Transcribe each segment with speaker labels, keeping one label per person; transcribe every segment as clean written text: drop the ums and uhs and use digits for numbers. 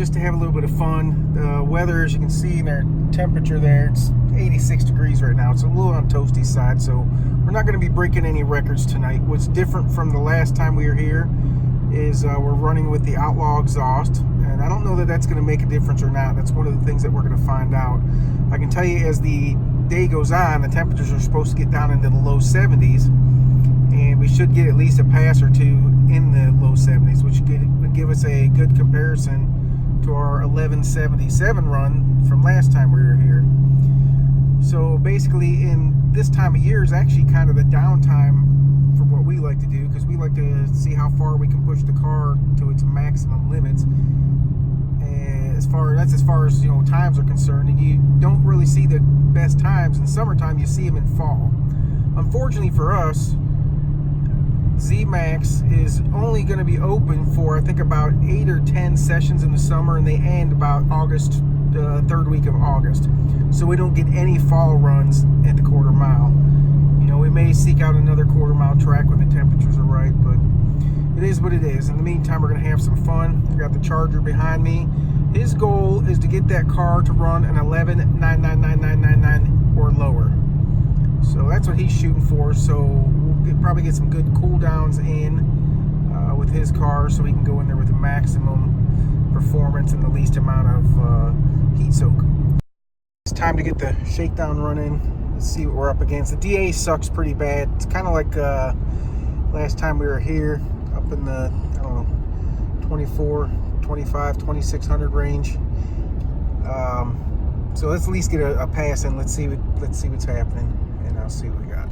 Speaker 1: just to have a little bit of fun. The weather, as you can see in our temperature there, it's 86 degrees right now. It's a little on toasty side, so we're not going to be breaking any records tonight. What's different from the last time we were here is we're running with the Outlaw exhaust, and I don't know that that's going to make a difference or not. That's one of the things that we're going to find out. I can tell you, as the day goes on, the temperatures are supposed to get down into the low 70s, and we should get at least a pass or two in the low 70s, which would give us a good comparison to our 1177 run from last time we were here. So basically, in this time of year is actually kind of the downtime for what we like to do, because we like to see how far we can push the car to its maximum limits. And as far as times are concerned, and you don't really see the best times in summertime. You see them in fall. Unfortunately for us, Z-Max is only going to be open for, I think, about 8 or 10 sessions in the summer, and they end about August, third week of August. So we don't get any fall runs at the quarter mile. You know, we may seek out another quarter mile track when the temperatures are right, but it is what it is. In the meantime, we're going to have some fun. I got the Charger behind me. His goal is to get that car to run an 11.99999 or lower. So that's what he's shooting for. So we'll probably get some good cool downs in with his car, so he can go in there with the maximum performance and the least amount of heat soak. It's time to get the shakedown running. Let's see what we're up against. The DA sucks pretty bad. It's kind of like last time we were here, up in the, I don't know, 24, 25, 2600 range. So let's at least get a pass in. Let's see what's happening, and I'll see what we got.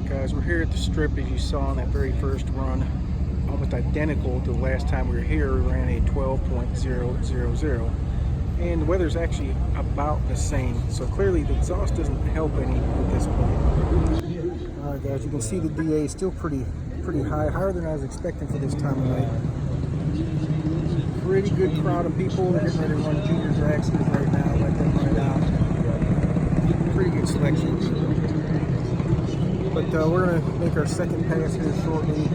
Speaker 1: Guys, we're here at the strip, as you saw in that very first run, almost identical to the last time we were here. We ran a 12.000, and the weather's actually about the same, so clearly the exhaust doesn't help any at this point. All right, guys, you can see the DA is still pretty high, higher than I was expecting for this time of night. Pretty good crowd of people. They're getting ready to run junior drag schools right now. Let them run it out. Pretty good selection. But we're going to make our second pass here shortly,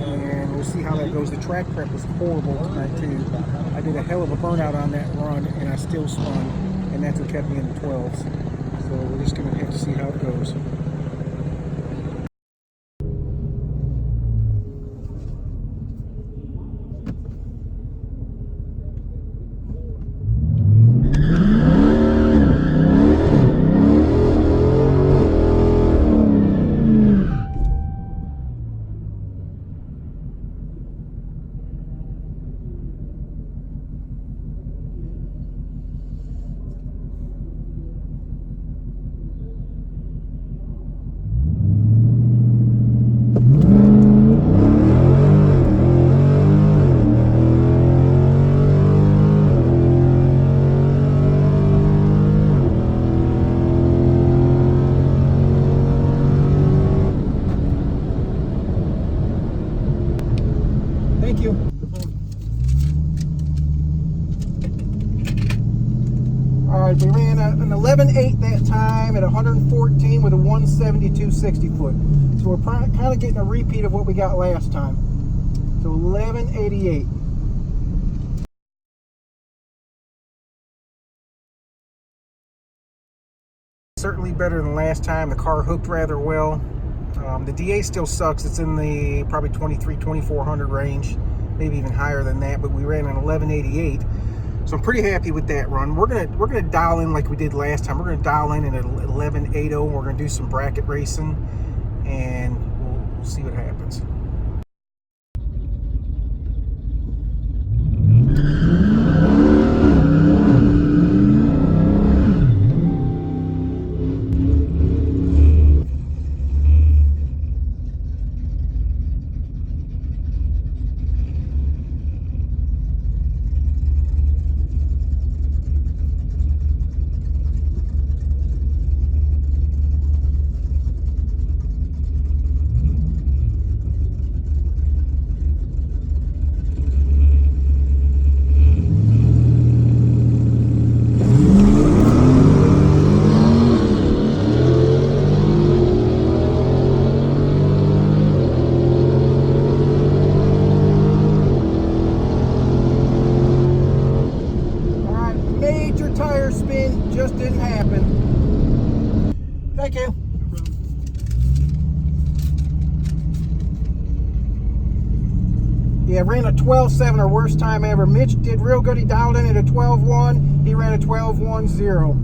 Speaker 1: and we'll see how that goes. The track prep was horrible tonight too. I did a hell of a burnout on that run, and I still spun, and that's what kept me in the 12s. So we're just going to have to see how it goes. right, we ran an 11.8 that time at 114 with a 172 60 foot. So we're kind of getting a repeat of what we got last time. So 1188. Certainly better than last time. The car hooked rather well. The DA still sucks. It's in the probably 2400 range, maybe even higher than that, but we ran an 1188. So I'm pretty happy with that run. We're gonna dial in like we did last time. We're gonna dial in at 1180. We're gonna do some bracket racing, and we'll see what happens. Spin just didn't happen. Thank you. Yeah, ran a 12.7, our worst time ever. Mitch did real good. He dialed in at a 12.1. He ran a 12.10.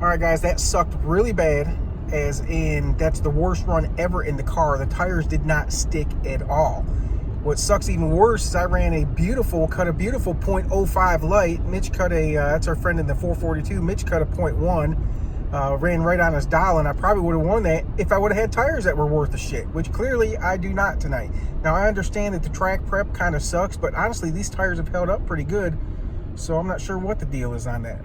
Speaker 1: All right, guys, that sucked really bad. As in, that's the worst run ever in the car. The tires did not stick at all. What sucks even worse is I ran cut a beautiful 0.05 light. Mitch cut a, that's our friend in the 442. Mitch cut a 0.1, ran right on his dial, and I probably would have won that if I would have had tires that were worth a shit, which clearly I do not tonight. Now, I understand that the track prep kind of sucks, but honestly, these tires have held up pretty good, so I'm not sure what the deal is on that.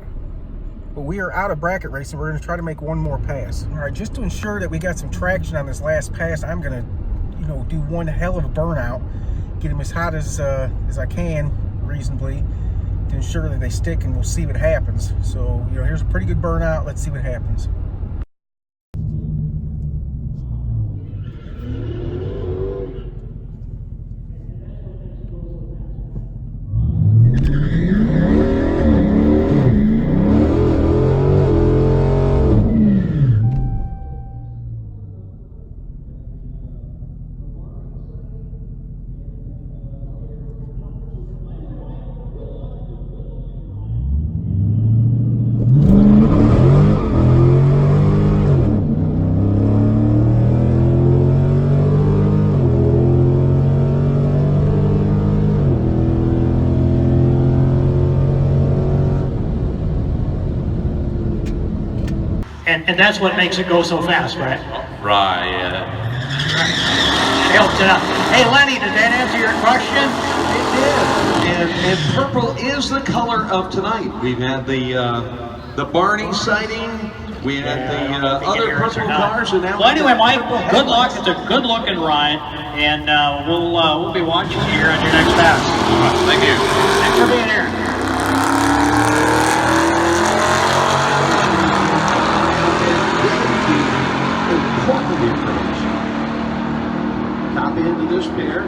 Speaker 1: But we are out of bracket racing. We're going to try to make one more pass. All right, just to ensure that we got some traction on this last pass, I'm going to, do one hell of a burnout, get them as hot as I can reasonably to ensure that they stick, and we'll see what happens. So, here's a pretty good burnout. Let's see what happens.
Speaker 2: And that's what makes it go so fast, right?
Speaker 3: Right, yeah.
Speaker 2: Helps it out. Hey, Lenny, did that answer your question?
Speaker 3: It did. And purple is the color of tonight. We've had the Barney sighting. We had the other purple cars, and now.
Speaker 2: Well, anyway, Mike, good luck. It's a good-looking ride, and we'll be watching you here on your next pass.
Speaker 3: Thank you.
Speaker 2: Thanks for being here.
Speaker 3: Important information. Copy into this pair.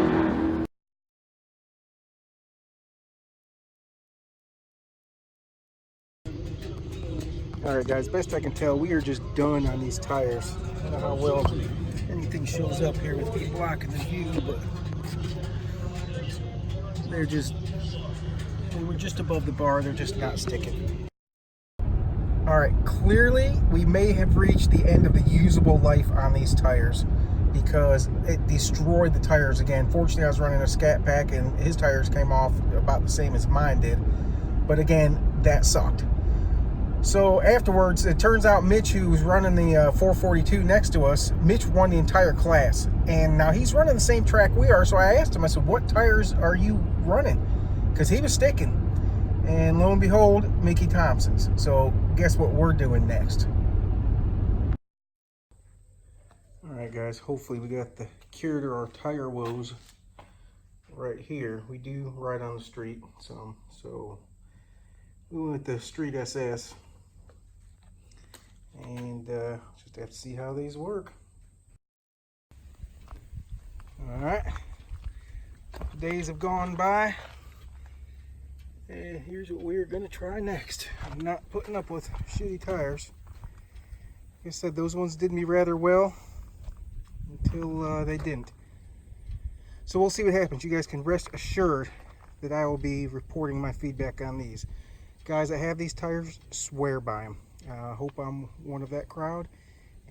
Speaker 1: All right, guys, best I can tell, we are just done on these tires. I don't know how well anything shows up here with me blocking the view, but we were just above the bar. They're just not sticking. All right, clearly we may have reached the end of the usable life on these tires because it destroyed the tires again. Fortunately, I was running a Scat pack and his tires came off about the same as mine did. But again, that sucked. So afterwards, it turns out Mitch, who was running the 442 next to us, Mitch won the entire class. And now he's running the same track we are, so I asked him, I said, what tires are you running? Because he was sticking. And lo and behold, Mickey Thompson's. So guess what we're doing next? Alright guys, hopefully we got the cure to our tire woes right here. We do ride on the street some, so we went with the Street SS. And just have to see how these work. Alright, days have gone by, and here's what we're going to try next. I'm not putting up with shitty tires. Like I said, those ones did me rather well until they didn't. So we'll see what happens. You guys can rest assured that I will be reporting my feedback on these. Guys that have these tires swear by them. I hope I'm one of that crowd,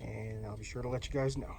Speaker 1: and I'll be sure to let you guys know.